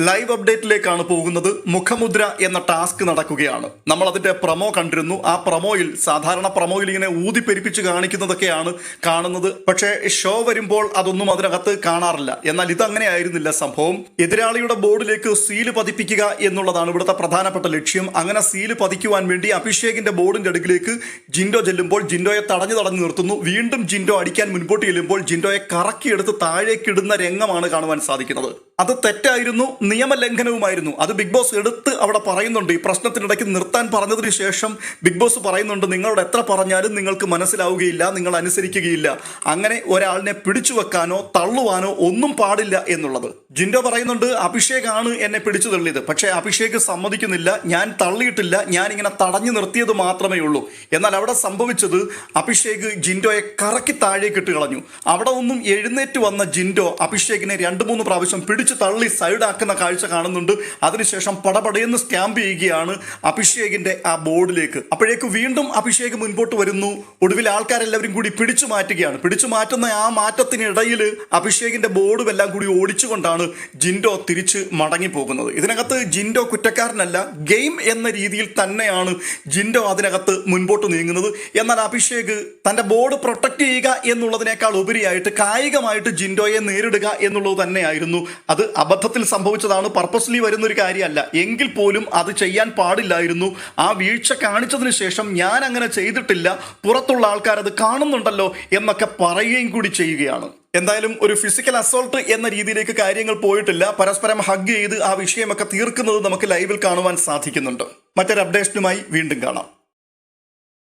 Live അപ്ഡേറ്റിലേക്കാണ് പോകുന്നത്. മുഖമുദ്ര എന്ന ടാസ്ക് നടക്കുകയാണ്. നമ്മൾ അതിന്റെ പ്രൊമോ കണ്ടിരുന്നു. ആ പ്രൊമോയിൽ സാധാരണ പ്രൊമോയിൽ ഇങ്ങനെ ഊതിപ്പെരിപ്പിച്ച് കാണിക്കുന്നതൊക്കെയാണ് കാണുന്നത്. പക്ഷേ ഷോ വരുമ്പോൾ അതൊന്നും അതിനകത്ത് കാണാറില്ല. എന്നാൽ ഇതങ്ങനെ ആയിരുന്നില്ല സംഭവം. എതിരാളിയുടെ ബോർഡിലേക്ക് സീല് പതിപ്പിക്കുക എന്നുള്ളതാണ് ഇവിടുത്തെ പ്രധാനപ്പെട്ട ലക്ഷ്യം. അങ്ങനെ സീല് പതിക്കുവാൻ വേണ്ടി അഭിഷേകിന്റെ ബോർഡിന്റെ അടുക്കിലേക്ക് ജിൻഡോ ചെല്ലുമ്പോൾ ജിൻഡോയെ തടഞ്ഞു നിർത്തുന്നു. വീണ്ടും ജിൻഡോ അടിക്കാൻ മുൻപോട്ട് ചെല്ലുമ്പോൾ ജിൻഡോയെ കറക്കിയെടുത്ത് താഴേക്കിടുന്ന രംഗമാണ് കാണുവാൻ സാധിക്കുന്നത്. അത് തെറ്റായിരുന്നു, നിയമലംഘനവുമായിരുന്നു. അത് ബിഗ് ബോസ് എടുത്ത് അവിടെ പറയുന്നുണ്ട്. ഈ പ്രശ്നത്തിനിടയ്ക്ക് നിർത്താൻ പറഞ്ഞതിന് ശേഷം ബിഗ് ബോസ് പറയുന്നുണ്ട്, നിങ്ങളോട് എത്ര പറഞ്ഞാലും നിങ്ങൾക്ക് മനസ്സിലാവുകയില്ല, നിങ്ങൾ അനുസരിക്കുകയില്ല. അങ്ങനെ ഒരാളിനെ പിടിച്ചു വെക്കാനോ തള്ളുവാനോ ഒന്നും പാടില്ല എന്നുള്ളത്. ജിൻഡോ പറയുന്നുണ്ട്, അഭിഷേകാണ് എന്നെ പിടിച്ചു തള്ളിയത്. പക്ഷേ അഭിഷേക് സമ്മതിക്കുന്നില്ല, ഞാൻ തള്ളിയിട്ടില്ല, ഞാൻ ഇങ്ങനെ തടഞ്ഞു നിർത്തിയത് മാത്രമേ ഉള്ളൂ. എന്നാൽ അവിടെ സംഭവിച്ചത് അഭിഷേക് ജിൻഡോയെ കറക്കി താഴേക്ക് ഇട്ട് കളഞ്ഞു. അവിടെ ഒന്നും എഴുന്നേറ്റ് വന്ന ജിൻഡോ അഭിഷേകിനെ 2-3 പ്രാവശ്യം പിടിച്ചു തള്ളി സൈഡാക്കുന്ന കാഴ്ച കാണുന്നുണ്ട്. അതിനുശേഷം പടപടയെന്ന് സ്റ്റാമ്പ് ചെയ്യുകയാണ് അഭിഷേകിന്റെ ആ ബോർഡിലേക്ക്. അപ്പോഴേക്ക് വീണ്ടും അഭിഷേക് മുൻപോട്ട് വരുന്നു. ഒടുവിൽ ആൾക്കാരെല്ലാവരും കൂടി പിടിച്ചു മാറ്റുകയാണ്. പിടിച്ചു മാറ്റുന്ന ആ മാറ്റത്തിനിടയിൽ അഭിഷേകിന്റെ ബോർഡും എല്ലാം കൂടി ഓടിച്ചുകൊണ്ടാണ് ജിൻഡോ തിരിച്ച് മടങ്ങിപ്പോകുന്നത്. ഇതിനകത്ത് ജിൻഡോ കുറ്റക്കാരനല്ല, ഗെയിം എന്ന രീതിയിൽ തന്നെയാണ് ജിൻഡോ അതിനകത്ത് മുൻപോട്ട് നീങ്ങുന്നത്. എന്നാൽ അഭിഷേക് തന്റെ ബോർഡ് പ്രൊട്ടക്ട് ചെയ്യുക എന്നുള്ളതിനേക്കാൾ ഉപരിയായിട്ട് കായികമായിട്ട് ജിൻഡോയെ നേരിടുക എന്നുള്ളത് തന്നെയായിരുന്നു. അത് അബദ്ധത്തിൽ സംഭവിച്ചതാണ്, പർപ്പസ്ലി വരുന്നൊരു കാര്യമല്ല. എങ്കിൽ പോലും അത് ചെയ്യാൻ പാടില്ലായിരുന്നു. ആ വീഴ്ച കാണിച്ചതിന് ശേഷം ഞാൻ അങ്ങനെ ചെയ്തിട്ടില്ല, പുറത്തുള്ള ആൾക്കാർ അത് കാണുന്നുണ്ടല്ലോ എന്നൊക്കെ പറയുകയും കൂടി ചെയ്യുകയാണ്. എന്തായാലും ഒരു ഫിസിക്കൽ അസോൾട്ട് എന്ന രീതിയിലേക്ക് കാര്യങ്ങൾ പോയിട്ടില്ല. പരസ്പരം ഹഗ് ചെയ്ത് ആ വിഷയമൊക്കെ തീർക്കുന്നത് നമുക്ക് ലൈവിൽ കാണുവാൻ സാധിക്കുന്നുണ്ട്. മറ്റൊരു അപ്ഡേഷനുമായി വീണ്ടും കാണാം.